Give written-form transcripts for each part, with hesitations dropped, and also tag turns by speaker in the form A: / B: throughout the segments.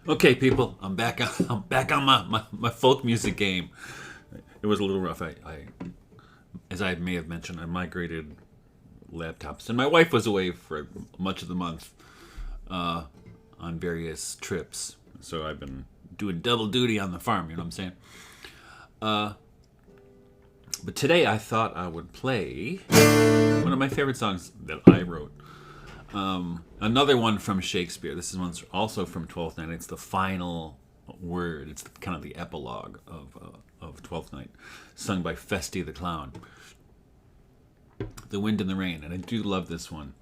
A: Okay, people, I'm back. I'm back on my folk music game. It was a little rough. As I may have mentioned, I migrated laptops, and my wife was away for much of the month on various trips. So I've been doing double duty on the farm. You know what I'm saying? But today I thought I would play one of my favorite songs that I wrote. Another one from Shakespeare. This is one's also from Twelfth Night. It's the final word. It's kind of the epilogue of Twelfth Night, sung by Feste the Clown. The Wind and the Rain, and I do love this one.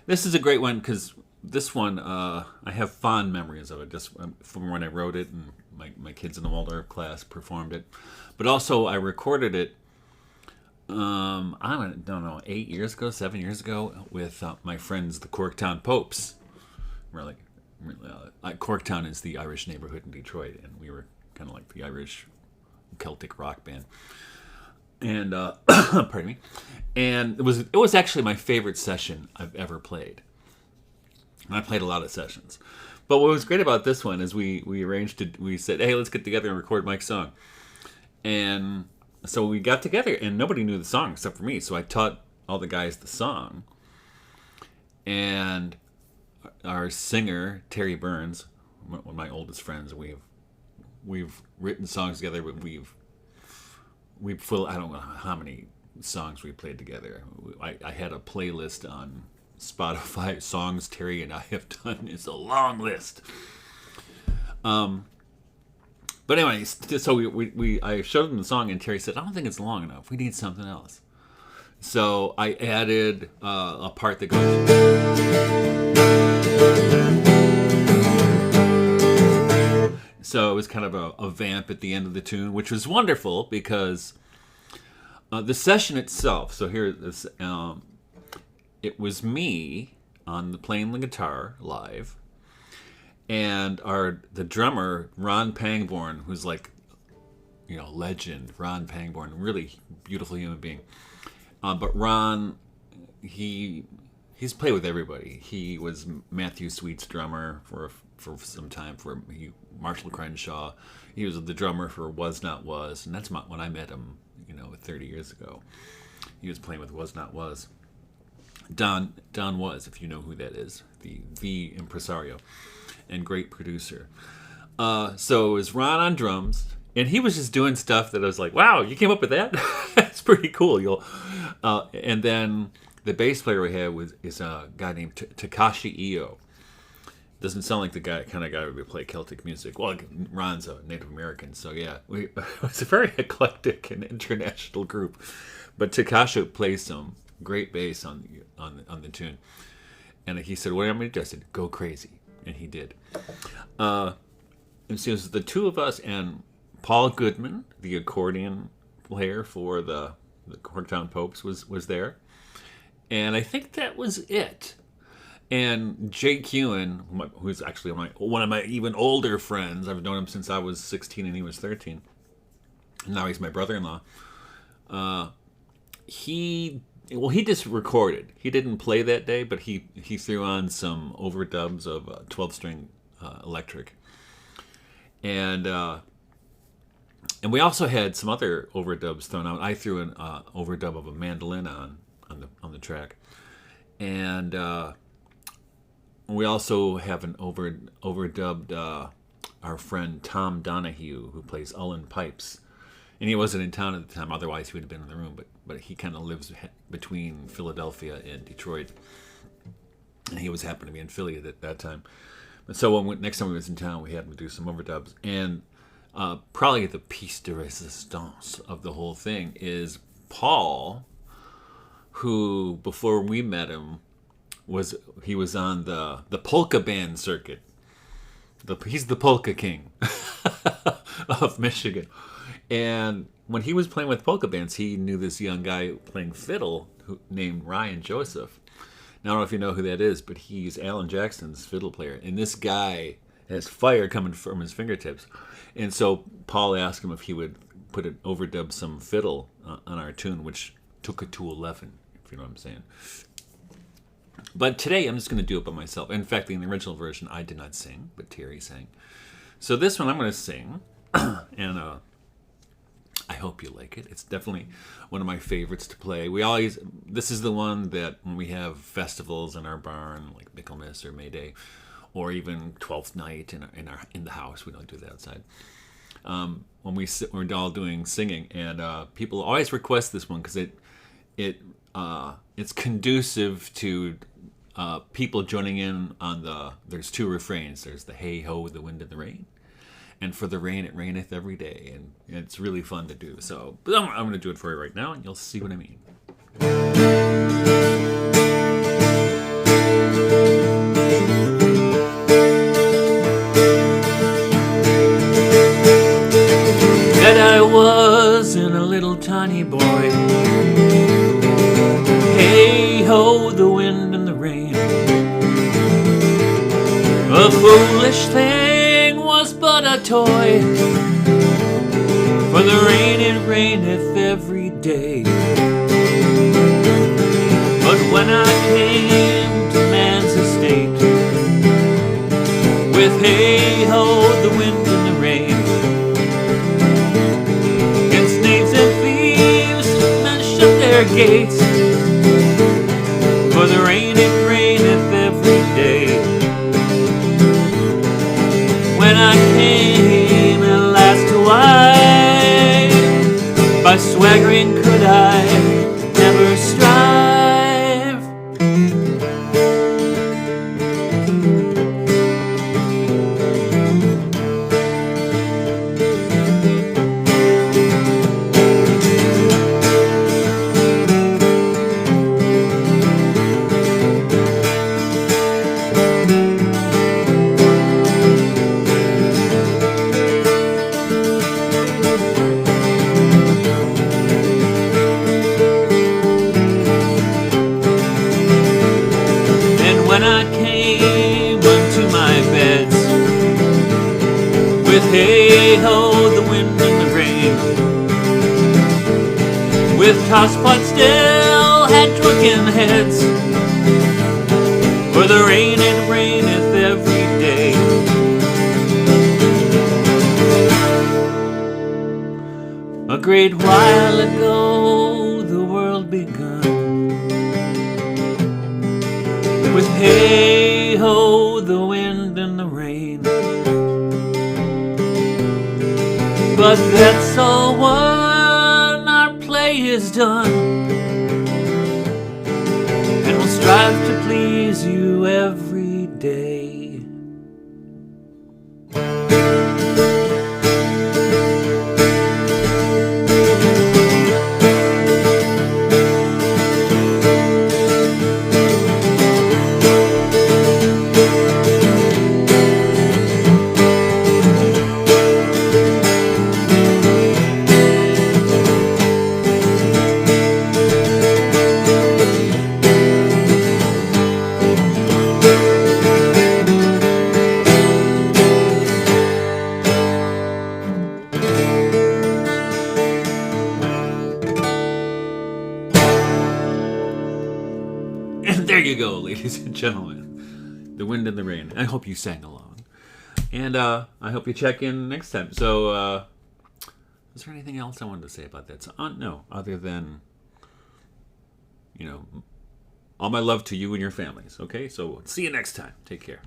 A: This is a great one because this one I have fond memories of it, just from when I wrote it, and my kids in the Waldorf class performed it. But also I recorded it I don't know, 8 years ago, 7 years ago, with my friends, the Corktown Popes. Corktown is the Irish neighborhood in Detroit, and we were kind of like the Irish Celtic rock band. And pardon me. And it was actually my favorite session I've ever played. And I played a lot of sessions. But what was great about this one is we arranged to, we said, hey, let's get together and record Mike's song. And so we got together, and nobody knew the song except for me. So I taught all the guys the song. And our singer, Terry Burns, one of my oldest friends, we've written songs together, but we've full, I don't know how many songs we played together. I had a playlist on Spotify, songs Terry and I have done. It's a long list. But anyway, so I showed him the song, and Terry said, I don't think it's long enough. We need something else. So I added a part that goes. So it was kind of a vamp at the end of the tune, which was wonderful because the session itself. So here, it was me on playing the guitar live, and the drummer Ron Pangborn, who's like, legend. Ron Pangborn, really beautiful human being. But Ron, he's played with everybody. He was Matthew Sweet's drummer for some time for Marshall Crenshaw. He was the drummer for Was Not Was, and that's when I met him, 30 years ago. He was playing with Was Not Was. Don Was, if you know who that is, the impresario and great producer. So it was Ron on drums, and he was just doing stuff that I was like, wow, you came up with that? That's pretty cool. And then the bass player we had is a guy named Takashi Io. Doesn't sound like the kind of guy who would play Celtic music. Well, Ron's a Native American, so yeah, it was a very eclectic and international group. But Takashi plays some great bass on the tune, and he said, "What am I going to do?" I said, "Go crazy," and he did. And so it was the two of us and Paul Goodman, the accordion player for the Corktown Popes, was there, and I think that was it. And Jake Ewan, who's actually one of my even older friends, I've known him since I was 16 and he was 13. And now he's my brother-in-law. He just recorded. He didn't play that day, but he threw on some overdubs of 12-string electric. And we also had some other overdubs thrown out. I threw an overdub of a mandolin on the track. And we also have an overdubbed our friend Tom Donahue, who plays Ullen pipes, and he wasn't in town at the time. Otherwise, he would have been in the room. But he kind of lives between Philadelphia and Detroit, and he was happened to be in Philly at that time. But so next time we was in town, we had him do some overdubs, and probably the piece de resistance of the whole thing is Paul, who before we met him was on the polka band circuit. He's the polka king of Michigan. And when he was playing with polka bands, he knew this young guy playing fiddle named Ryan Joseph. Now, I don't know if you know who that is, but he's Alan Jackson's fiddle player. And this guy has fire coming from his fingertips. And so Paul asked him if he would overdub some fiddle on our tune, which took it to 11, if you know what I'm saying. But today I'm just going to do it by myself. In fact, in the original version, I did not sing, but Terry sang. So this one I'm going to sing, and I hope you like it. It's definitely one of my favorites to play. This is the one that when we have festivals in our barn, like Michaelmas or May Day, or even Twelfth Night in the house. We don't do that outside. When we're all doing singing, and people always request this one because it's conducive to people joining in on there's two refrains. There's the hey ho, the wind and the rain, and for the rain it raineth every day, and it's really fun to do. So, but I'm going to do it for you right now, and you'll see what I mean. That I wasn't a little tiny boy. Hey ho, the wind and the rain. A foolish thing was but a toy. For the rain it raineth every day. But when I came to man's estate, with hey ho, the wind and the rain, against knaves and thieves men shut their gates. For the rain it raineth every day. When I came at last to I, by swaggering could I never strive. When I came unto my beds, with hey ho, the wind and the rain, with tosspot still had drunken heads, for the rain it raineth every day. A great while ago the world begun, with hey ho, the wind and the rain. But that's all when our play is done, and we'll strive to please you every day. And there you go, ladies and gentlemen. The wind and the rain. I hope you sang along. And I hope you check in next time. So, is there anything else I wanted to say about that? So, no, other than, all my love to you and your families. Okay, so see you next time. Take care.